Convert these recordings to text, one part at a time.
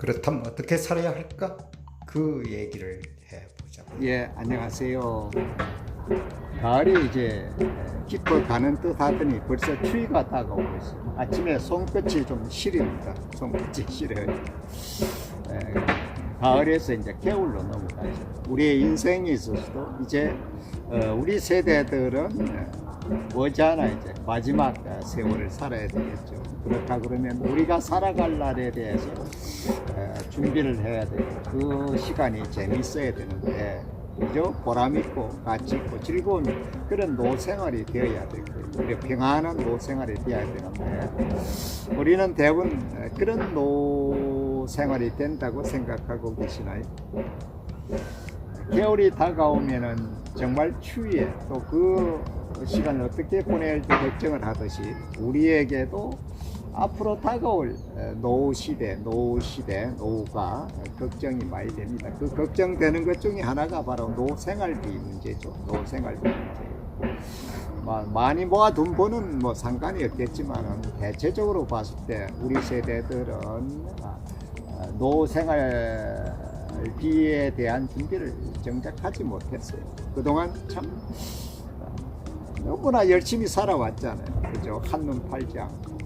그렇다면 어떻게 살아야 할까? 그 얘기를 해보자. 예, 안녕하세요. 가을이 이제 깊어가는 듯 하더니 벌써 추위가 다가오고 있어요. 아침에 손끝이 좀 시립니다. 손끝이 시려요. 가을에서 이제 겨울로 넘어가죠. 우리의 인생에 있어서도 이제 우리 세대들은 머지않아 이제 마지막 세월을 살아야 되겠죠. 그렇다 그러면 우리가 살아갈 날에 대해서 준비를 해야 되고 그 시간이 재밌어야 되는데 그죠? 보람있고 가치있고 즐거운 그런 노생활이 되어야 되고 우리 평안한 노생활이 되어야 되는데 우리는 대부분 그런 노생활이 된다고 생각하고 계시나요? 겨울이 다가오면은 정말 추위에 또 그 시간을 어떻게 보낼지 걱정을 하듯이 우리에게도 앞으로 다가올 노후가 걱정이 많이 됩니다. 그 걱정되는 것 중에 하나가 바로 노생활비 문제죠. 노생활비 문제. 많이 모아둔 분은 뭐 상관이 없겠지만 대체적으로 봤을 때 우리 세대들은 노생활비에 대한 준비를 정작 하지 못했어요. 그동안 참 너무나 열심히 살아왔잖아요. 그죠? 한눈 팔지 않고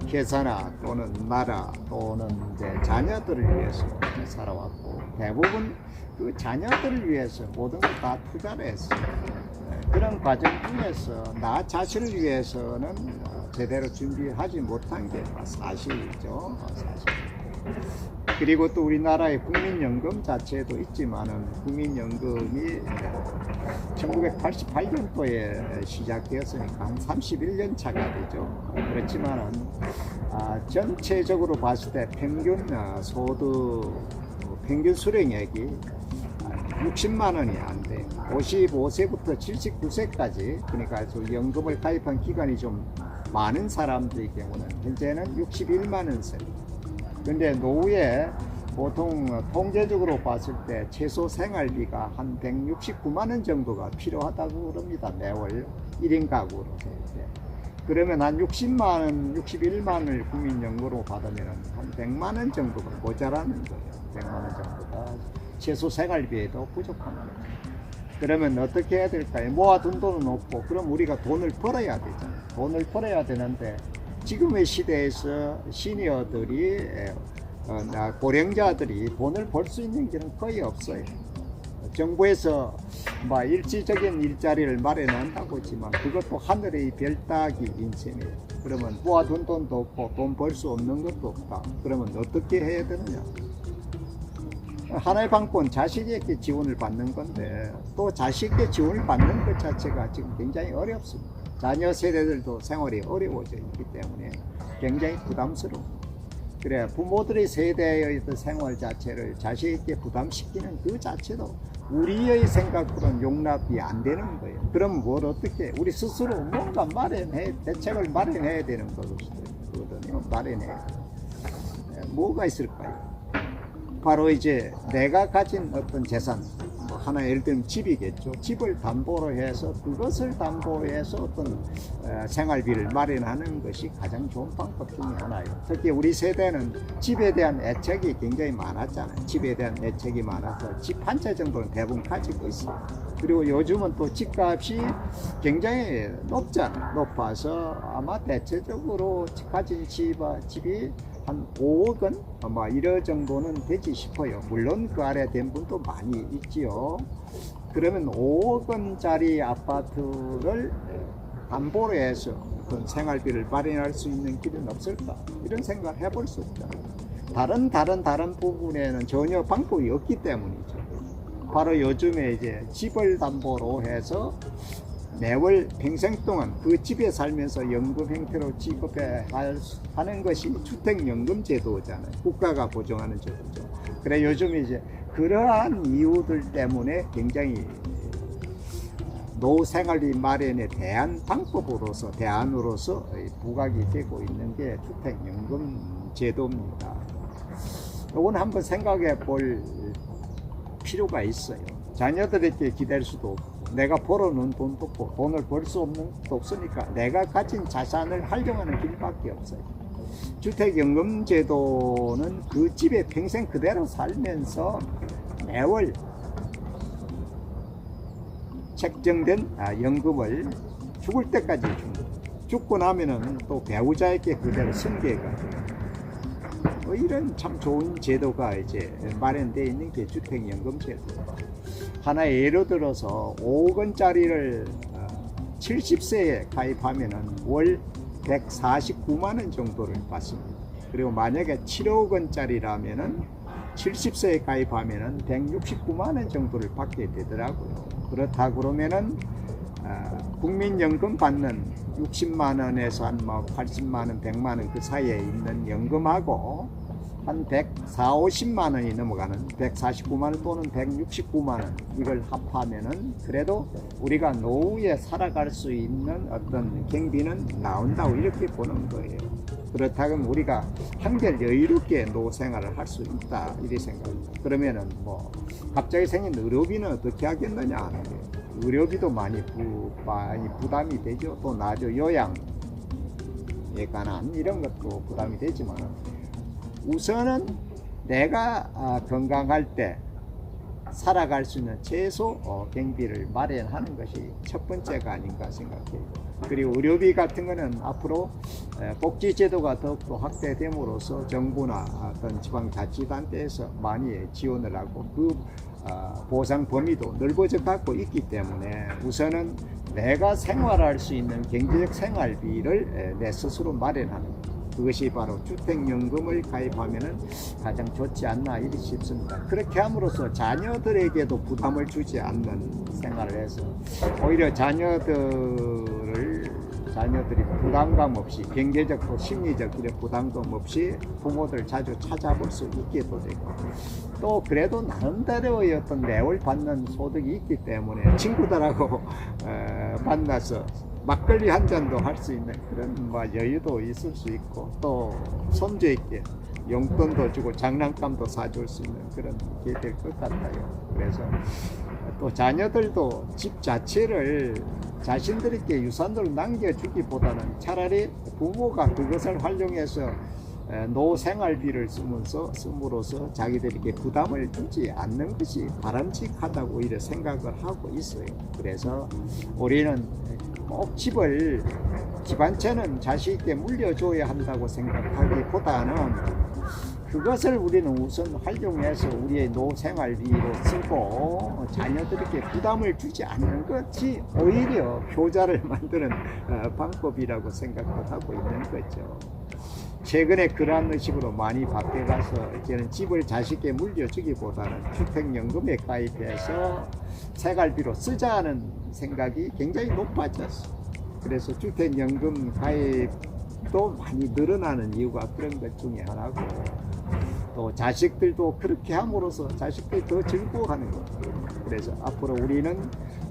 회사나 또는 나라 또는 이제 자녀들을 위해서 살아왔고 대부분 그 자녀들을 위해서 모든 걸 다 투자를 했어요. 그런 과정 중에서 나 자신을 위해서는 제대로 준비하지 못한 게 사실이죠. 사실. 그리고 또 우리나라의 국민연금 자체도 있지만은 국민연금이 1988년도에 시작되었으니까 한 31년 차가 되죠. 그렇지만은 전체적으로 봤을 때 평균 평균 수령액이 60만 원이 안 돼요. 55세부터 79세까지 그러니까 연금을 가입한 기간이 좀 많은 사람들의 경우는 현재는 61만 원세. 근데 노후에 보통 통계적으로 봤을 때 최소 생활비가 한 169만 원 정도가 필요하다고 그럽니다. 매월 1인 가구로. 그러면 한 60만 원, 61만 원을 국민연금으로 받으면 한 100만 원 정도가 모자라는 거예요. 100만 원 정도가 최소 생활비에도 부족한 거예요. 그러면 어떻게 해야 될까요? 모아둔 돈은 없고 그럼 우리가 돈을 벌어야 되잖아요. 돈을 벌어야 되는데 지금의 시대에서 시니어들이 고령자들이 돈을 벌 수 있는 길은 거의 없어요. 정부에서 일시적인 일자리를 마련한다고 하지만 그것도 하늘의 별 따기 인생이에요. 그러면 모아둔 돈도 없고 돈 벌 수 없는 것도 없다. 그러면 어떻게 해야 되느냐? 하나의 방법은 자식에게 지원을 받는 건데 또 자식에게 지원을 받는 것 자체가 지금 굉장히 어렵습니다. 자녀 세대들도 생활이 어려워져 있기 때문에 굉장히 부담스러워. 그래 부모들의 세대의 생활 자체를 자식에게 부담시키는 그 자체도 우리의 생각으로는 용납이 안 되는 거예요. 그럼 뭘 어떻게 우리 스스로 뭔가 대책을 마련해야 되는 거거든요. 마련해야 돼요. 뭐가 있을까요? 바로 이제 내가 가진 어떤 재산 하나 예를 들면 집이겠죠. 집을 담보로 해서 그것을 담보해서 어떤 생활비를 마련하는 것이 가장 좋은 방법 중에 하나예요. 특히 우리 세대는 집에 대한 애착이 굉장히 많았잖아요. 집에 대한 애착이 많아서 집 한 채 정도는 대부분 가지고 있어요. 그리고 요즘은 또 집값이 굉장히 높아서 아마 대체적으로 가진 집이 한 5억 원? 아마 이런 정도는 되지 싶어요. 물론 그 아래 된 분도 많이 있지요. 그러면 5억 원짜리 아파트를 담보로 해서 어떤 생활비를 마련할 수 있는 길은 없을까? 이런 생각을 해볼 수 있잖아요. 다른 부분에는 전혀 방법이 없기 때문이죠. 바로 요즘에 이제 집을 담보로 해서 매월 평생 동안 그 집에 살면서 연금 형태로 지급하는 것이 주택연금 제도잖아요. 국가가 보증하는 제도죠. 그래 요즘에 이제 그러한 이유들 때문에 굉장히 노후생활비 마련에 대한 방법으로서 대안으로서 부각이 되고 있는 게 주택연금 제도입니다. 이건 한번 생각해 볼 필요가 있어요. 자녀들에게 기댈 수도 없고 내가 벌어놓은 돈도 없고 돈을 벌 수 없는 것도 없으니까 내가 가진 자산을 활용하는 길밖에 없어요. 주택연금제도는 그 집에 평생 그대로 살면서 매월 책정된 연금을 죽을 때까지 줍니다. 죽고 나면은 또 배우자에게 그대로 승계가 이런 참 좋은 제도가 이제 마련되어 있는 게 주택연금제도. 하나의 예로 들어서 5억 원짜리를 70세에 가입하면은 월 149만 원 정도를 받습니다. 그리고 만약에 7억 원짜리라면은 70세에 가입하면은 169만 원 정도를 받게 되더라고요. 그렇다 그러면은 국민연금 받는 60만 원에서 한 80만 원, 100만 원 그 사이에 있는 연금하고 한 140, 50만 원이 넘어가는 149만 원 또는 169만 원 이걸 합하면은 그래도 우리가 노후에 살아갈 수 있는 어떤 경비는 나온다고 이렇게 보는 거예요. 그렇다면 우리가 한결 여유롭게 노후 생활을 할 수 있다 이렇게 생각합니다. 그러면은 뭐 갑자기 생긴 의료비는 어떻게 하겠느냐 하는 거예요. 의료비도 많이 부담이 되죠. 또 나저 요양에 관한 이런 것도 부담이 되지만 우선은 내가 건강할 때 살아갈 수 있는 최소 경비를 마련하는 것이 첫 번째가 아닌가 생각해요. 그리고 의료비 같은 거는 앞으로 복지제도가 더욱더 확대됨으로써 정부나 어떤 지방자치단체에서 많이 지원을 하고 그 보상 범위도 넓어져 갖고 있기 때문에 우선은 내가 생활할 수 있는 경제적 생활비를 내 스스로 마련하는 것. 그것이 바로 주택연금을 가입하면 가장 좋지 않나 이리 싶습니다. 그렇게 함으로써 자녀들에게도 부담을 주지 않는 생활을 해서 오히려 자녀들이 부담감 없이 경제적 또 심리적 부담감 없이 부모들 자주 찾아볼 수 있게도 되고 또 그래도 나름대로의 어떤 매월 받는 소득이 있기 때문에 친구들하고 만나서 막걸리 한 잔도 할 수 있는 그런 여유도 있을 수 있고 또 손주에게 용돈도 주고 장난감도 사줄 수 있는 그런 게 될 것 같아요. 그래서 또 자녀들도 집 자체를 자신들에게 유산으로 남겨주기보다는 차라리 부모가 그것을 활용해서 노후 생활비를 씀으로써 자기들에게 부담을 주지 않는 것이 바람직하다고 이렇게 생각을 하고 있어요. 그래서 우리는 꼭 집 한 채는 자식에게 물려줘야 한다고 생각하기보다는 그것을 우리는 우선 활용해서 우리의 노후 생활비로 쓰고 자녀들에게 부담을 주지 않는 것이 오히려 효자를 만드는 방법이라고 생각을 하고 있는 거죠. 최근에 그러한 의식으로 많이 바뀌어가서 이제는 집을 자식에게 물려주기보다는 주택연금에 가입해서 생활비로 쓰자는 생각이 굉장히 높아졌어. 그래서 주택연금 가입도 많이 늘어나는 이유가 그런 것 중에 하나고 또 자식들도 그렇게 함으로써 자식들이 더 즐거워하는 거예요. 그래서 앞으로 우리는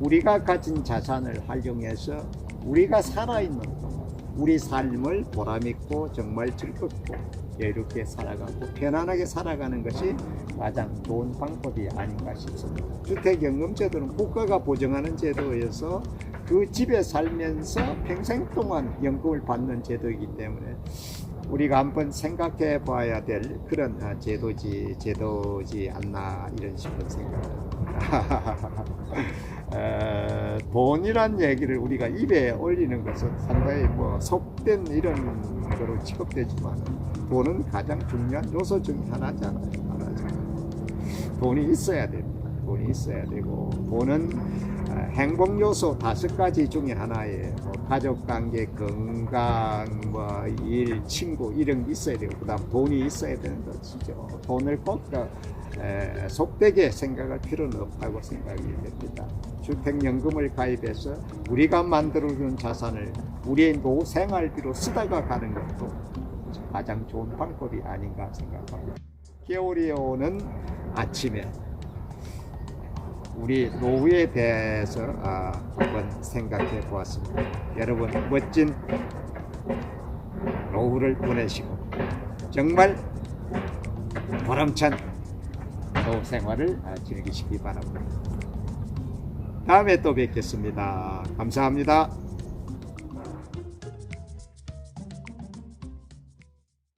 우리가 가진 자산을 활용해서 우리가 살아있는 동안 우리 삶을 보람있고 정말 즐겁고 여유롭게 살아가고 편안하게 살아가는 것이 가장 좋은 방법이 아닌가 싶습니다. 주택연금제도는 국가가 보증하는 제도여서 그 집에 살면서 평생 동안 연금을 받는 제도이기 때문에 우리가 한번 생각해 봐야 될 그런 제도지 않나 이런 싶은 생각입니다. 돈이란 얘기를 우리가 입에 올리는 것은 상당히 속된 이런 거로 취급되지만 돈은 가장 중요한 요소 중에 하나잖아요. 돈이 있어야 됩니다. 돈이 있어야 되고 돈은 행복 요소 5가지 중에 하나예요. 가족관계, 건강, 일, 친구 이런 게 있어야 되고 그다음 돈이 있어야 되는 것이죠. 돈을 꼭 속되게 생각할 필요는 없다고 생각이 됩니다. 주택연금을 가입해서 우리가 만들어준 자산을 우리의 노후 생활비로 쓰다가 가는 것도 가장 좋은 방법이 아닌가 생각합니다. 겨울이 오는 아침에 우리 노후에 대해서 한번 생각해 보았습니다. 여러분 멋진 노후를 보내시고 정말 보람찬 노후 생활을 즐기시기 바랍니다. 다음에 또 뵙겠습니다. 감사합니다.